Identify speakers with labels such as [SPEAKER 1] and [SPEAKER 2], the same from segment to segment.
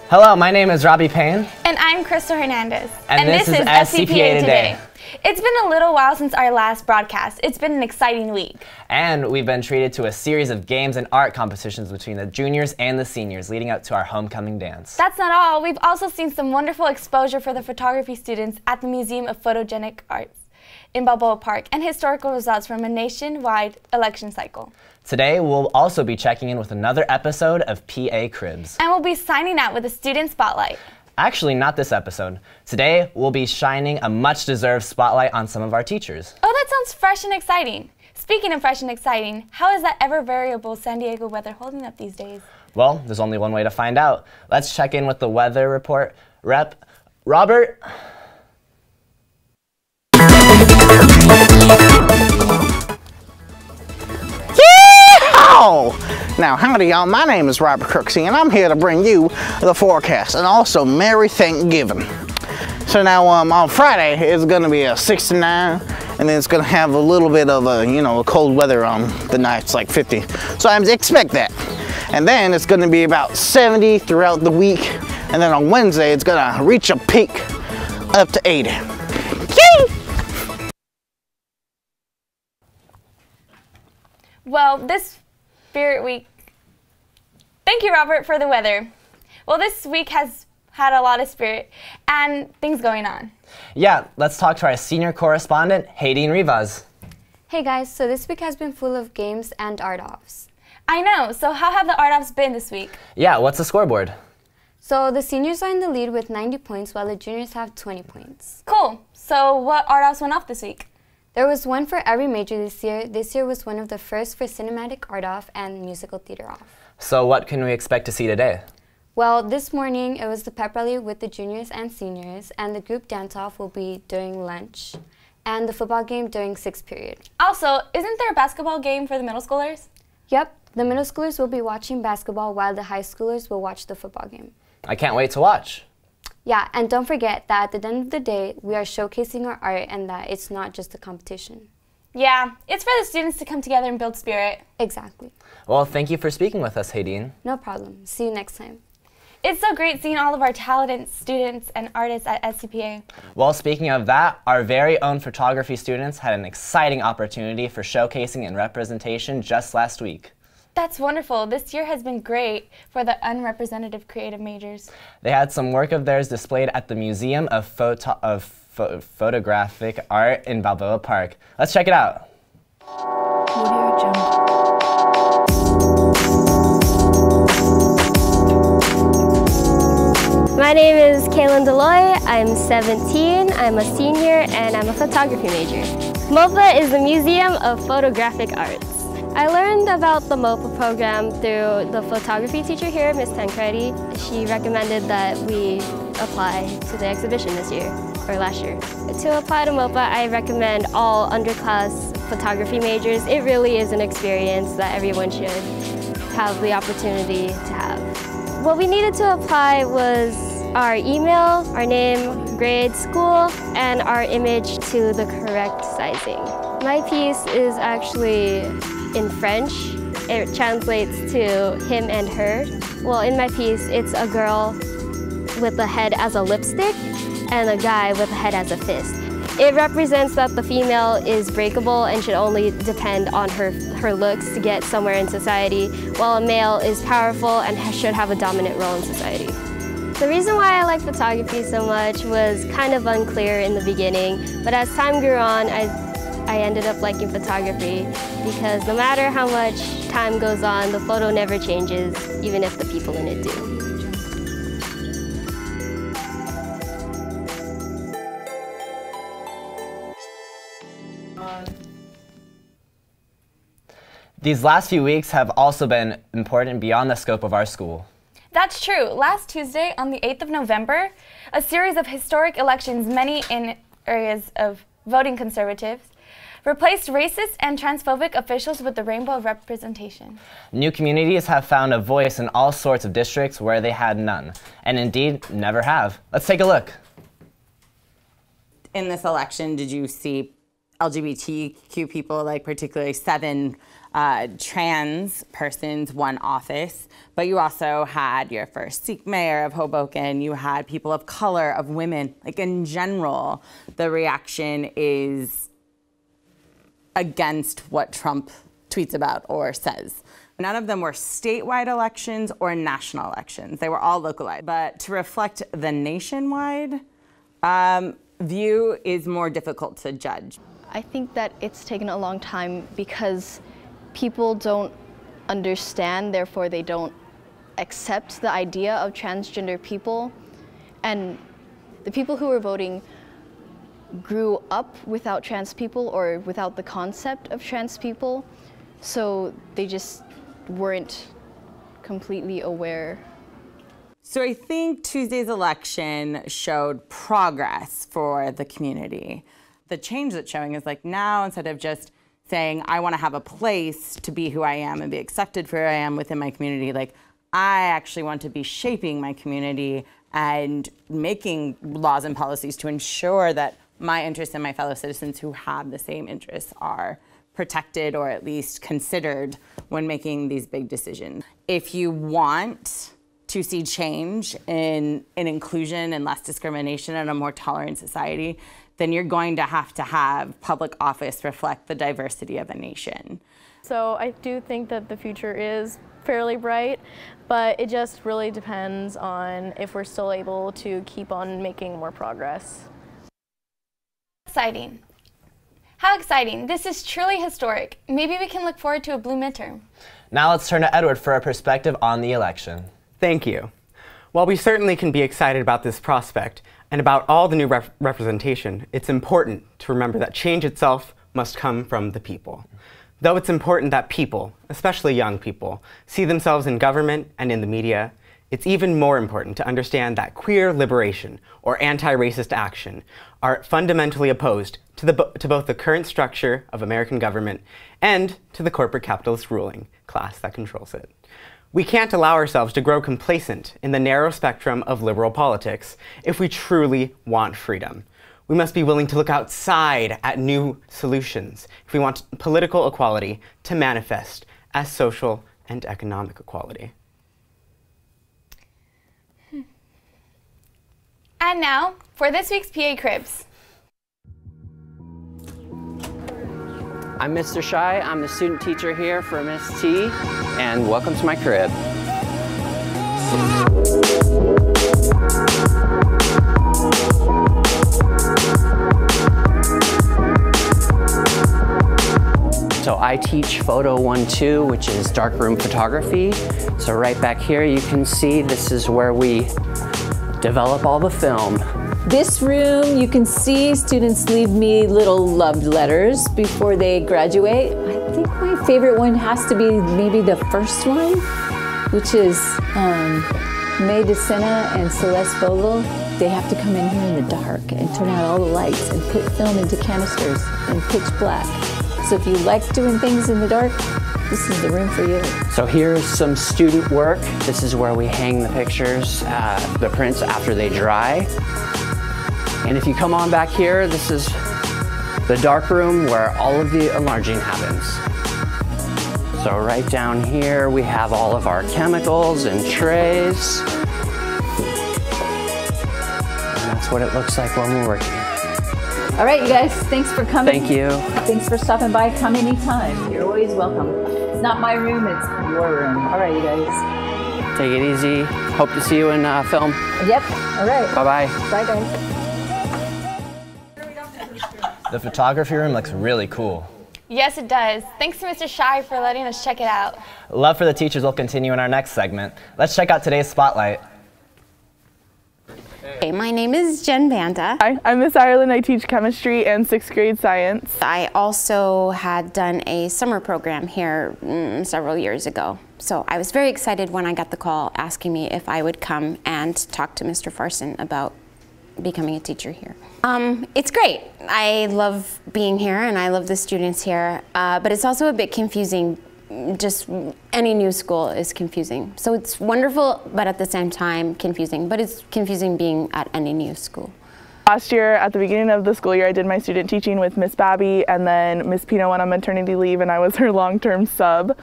[SPEAKER 1] Hello, my name is Robbie Payne.
[SPEAKER 2] And I'm Crystal Hernandez.
[SPEAKER 1] And this is SCPA Today.
[SPEAKER 2] It's been a little while since our last broadcast. It's been an exciting week.
[SPEAKER 1] And we've been treated to a series of games and art competitions between the juniors and the seniors leading up to our homecoming dance.
[SPEAKER 2] That's not all. We've also seen some wonderful exposure for the photography students at the Museum of Photogenic Arts in Balboa Park and historical results from a nationwide election cycle.
[SPEAKER 1] Today, we'll also be checking in with another episode of PA Cribs.
[SPEAKER 2] And we'll be signing out with a student spotlight.
[SPEAKER 1] Actually, not this episode. Today, we'll be shining a much-deserved spotlight on some of our teachers.
[SPEAKER 2] Oh, that sounds fresh and exciting. Speaking of fresh and exciting, how is that ever-variable San Diego weather holding up these days?
[SPEAKER 1] Well, there's only one way to find out. Let's check in with the weather report rep, Robert.
[SPEAKER 3] Now, howdy y'all, my name is Robert Crooksey and I'm here to bring you the forecast and also Merry Thanksgiving. So now on Friday it's going to be a 69 and then it's going to have a little bit of a cold weather on the nights, like 50. So I expect that. And then it's going to be about 70 throughout the week, and then on Wednesday it's going to reach a peak up to 80. Yay!
[SPEAKER 2] Well, this Spirit Week. Thank you, Robert, for the weather. Well, this week has had a lot of spirit and things going on.
[SPEAKER 1] Yeah, let's talk to our senior correspondent, Haydeen Rivas.
[SPEAKER 4] Hey guys, so this week has been full of games and art-offs.
[SPEAKER 2] I know, so how have the art-offs been this week?
[SPEAKER 1] Yeah, what's the scoreboard?
[SPEAKER 4] So the seniors are in the lead with 90 points while the juniors have 20 points.
[SPEAKER 2] Cool, so what art-offs went off this week?
[SPEAKER 4] There was one for every major this year. This year was one of the first for cinematic art-off and musical theater off.
[SPEAKER 1] So what can we expect to see today?
[SPEAKER 4] Well, this morning it was the pep rally with the juniors and seniors, and the group dance-off will be during lunch, and the football game during 6th period.
[SPEAKER 2] Also, isn't there a basketball game for the middle schoolers?
[SPEAKER 4] Yep, the middle schoolers will be watching basketball while the high schoolers will watch the football game.
[SPEAKER 1] I can't wait to watch.
[SPEAKER 4] Yeah, and don't forget that at the end of the day, we are showcasing our art and that it's not just a competition.
[SPEAKER 2] Yeah, it's for the students to come together and build spirit.
[SPEAKER 4] Exactly.
[SPEAKER 1] Well, thank you for speaking with us, Haydeen.
[SPEAKER 4] No problem. See you next time.
[SPEAKER 2] It's so great seeing all of our talented students and artists at SCPA.
[SPEAKER 1] Well, speaking of that, our very own photography students had an exciting opportunity for showcasing and representation just last week.
[SPEAKER 2] That's wonderful. This year has been great for the unrepresentative creative majors.
[SPEAKER 1] They had some work of theirs displayed at the Museum of Photographic Art in Balboa Park. Let's check it out.
[SPEAKER 5] My name is Kaylin Deloy. I'm 17, I'm a senior, and I'm a photography major. MOPA is the Museum of Photographic Arts. I learned about the MOPA program through the photography teacher here, Ms. Tancredi. She recommended that we apply to the exhibition this year, or last year. To apply to MOPA, I recommend all underclass photography majors. It really is an experience that everyone should have the opportunity to have. What we needed to apply was our email, our name, grade, school, and our image to the correct sizing. My piece is actually in French. It translates to him and her. Well, in my piece, it's a girl with the head as a lipstick and a guy with the head as a fist. It represents that the female is breakable and should only depend on her looks to get somewhere in society, while a male is powerful and should have a dominant role in society. The reason why I like photography so much was kind of unclear in the beginning, but as time grew on, I ended up liking photography because no matter how much time goes on, the photo never changes, even if the people in it do.
[SPEAKER 1] These last few weeks have also been important beyond the scope of our school.
[SPEAKER 2] That's true. Last Tuesday, on the 8th of November, a series of historic elections, many in areas of voting conservatives, replaced racist and transphobic officials with the rainbow of representation.
[SPEAKER 1] New communities have found a voice in all sorts of districts where they had none, and indeed never have. Let's take a look.
[SPEAKER 6] In this election, did you see LGBTQ people, like particularly 7 trans persons won office, but you also had your first Sikh mayor of Hoboken, you had people of color, of women. Like in general, the reaction is against what Trump tweets about or says. None of them were statewide elections or national elections. They were all localized. But to reflect the nationwide view is more difficult to judge.
[SPEAKER 7] I think that it's taken a long time because people don't understand, therefore they don't accept the idea of transgender people. And the people who were voting grew up without trans people or without the concept of trans people, so they just weren't completely aware.
[SPEAKER 6] So I think Tuesday's election showed progress for the community. The change that's showing is like now, instead of just saying, I want to have a place to be who I am and be accepted for who I am within my community, like I actually want to be shaping my community and making laws and policies to ensure that my interests and my fellow citizens who have the same interests are protected or at least considered when making these big decisions. If you want to see change in inclusion and less discrimination and a more tolerant society, then you're going to have public office reflect the diversity of a nation.
[SPEAKER 7] So I do think that the future is fairly bright, but it just really depends on if we're still able to keep on making more progress.
[SPEAKER 2] Exciting. How exciting. This is truly historic. Maybe we can look forward to a blue midterm.
[SPEAKER 1] Now let's turn to Edward for a perspective on the election.
[SPEAKER 8] Thank you. While we certainly can be excited about this prospect and about all the new representation, it's important to remember that change itself must come from the people. Though it's important that people, especially young people, see themselves in government and in the media, it's even more important to understand that queer liberation or anti-racist action are fundamentally opposed to both the current structure of American government and to the corporate capitalist ruling class that controls it. We can't allow ourselves to grow complacent in the narrow spectrum of liberal politics if we truly want freedom. We must be willing to look outside at new solutions if we want political equality to manifest as social and economic equality.
[SPEAKER 2] And now, for this week's PA Cribs.
[SPEAKER 9] I'm Mr. Shy, I'm the student teacher here for Miss T, and welcome to my crib. So I teach Photo 1-2, which is darkroom photography. So right back here you can see this is where we develop all the film.
[SPEAKER 10] This room, you can see students leave me little love letters before they graduate. I think my favorite one has to be maybe the first one, which is May DeSena and Celeste Vogel. They have to come in here in the dark and turn out all the lights and put film into canisters in pitch black. So if you like doing things in the dark, this is the room for you.
[SPEAKER 9] So here's some student work. This is where we hang the pictures, the prints after they dry. And if you come on back here, this is the dark room where all of the enlarging happens. So right down here, we have all of our chemicals and trays. And that's what it looks like when we're working.
[SPEAKER 10] All right, you guys, thanks for coming.
[SPEAKER 9] Thank you.
[SPEAKER 10] Thanks for stopping by. Come anytime. You're always welcome. It's not my room, it's your room. All right, you guys.
[SPEAKER 9] Take it easy. Hope to see you in film.
[SPEAKER 10] Yep, all right.
[SPEAKER 9] Bye-bye.
[SPEAKER 10] Bye, guys.
[SPEAKER 1] The photography room looks really cool.
[SPEAKER 2] Yes, it does. Thanks to Mr. Shy for letting us check it out.
[SPEAKER 1] Love for the teachers will continue in our next segment. Let's check out today's spotlight.
[SPEAKER 11] Hey, my name is Jen Banda.
[SPEAKER 12] Hi, I'm Miss Ireland. I teach chemistry and 6th grade science.
[SPEAKER 11] I also had done a summer program here several years ago. So I was very excited when I got the call asking me if I would come and talk to Mr. Farson about becoming a teacher here. It's great. I love being here and I love the students here, but it's also a bit confusing. Just any new school is confusing. So it's wonderful, but at the same time confusing. But it's confusing being at any new school.
[SPEAKER 12] Last year, at the beginning of the school year, I did my student teaching with Miss Babby, and then Miss Pino went on maternity leave, and I was her long-term sub.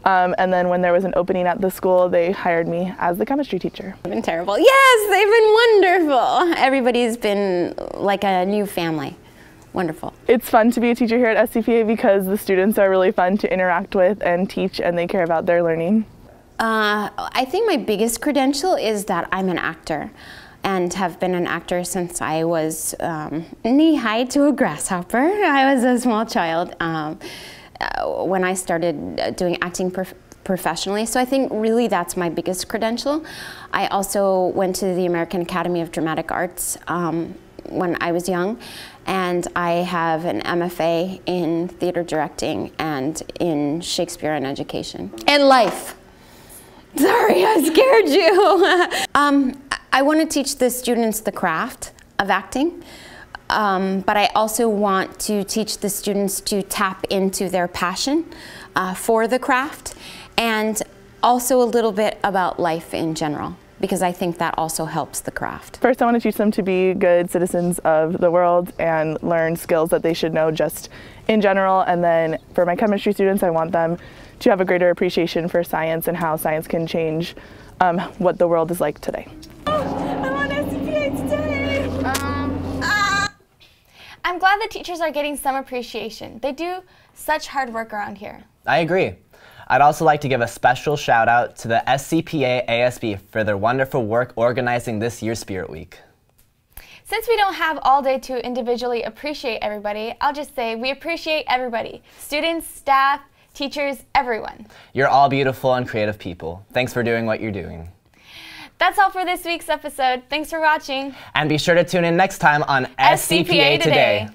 [SPEAKER 12] And then when there was an opening at the school, they hired me as the chemistry teacher.
[SPEAKER 11] They've been terrible. Yes, they've been wonderful. Everybody's been like a new family. Wonderful.
[SPEAKER 12] It's fun to be a teacher here at SCPA because the students are really fun to interact with and teach, and they care about their learning.
[SPEAKER 11] I think my biggest credential is that I'm an actor, and have been an actor since I was knee-high to a grasshopper. I was a small child when I started doing acting professionally, so I think really that's my biggest credential. I also went to the American Academy of Dramatic Arts when I was young, and I have an MFA in theater directing and in Shakespeare and education. And life. Sorry, I scared you. I want to teach the students the craft of acting. But I also want to teach the students to tap into their passion for the craft, and also a little bit about life in general, because I think that also helps the craft.
[SPEAKER 12] First, I want to teach them to be good citizens of the world and learn skills that they should know just in general. And then for my chemistry students, I want them to have a greater appreciation for science and how science can change what the world is like today.
[SPEAKER 2] I'm on SCPA today! I'm glad the teachers are getting some appreciation. They do such hard work around here.
[SPEAKER 1] I agree. I'd also like to give a special shout out to the SCPA ASB for their wonderful work organizing this year's Spirit Week.
[SPEAKER 2] Since we don't have all day to individually appreciate everybody, I'll just say we appreciate everybody. Students, staff, teachers, everyone.
[SPEAKER 1] You're all beautiful and creative people. Thanks for doing what you're doing.
[SPEAKER 2] That's all for this week's episode. Thanks for watching.
[SPEAKER 1] And be sure to tune in next time on SCPA Today.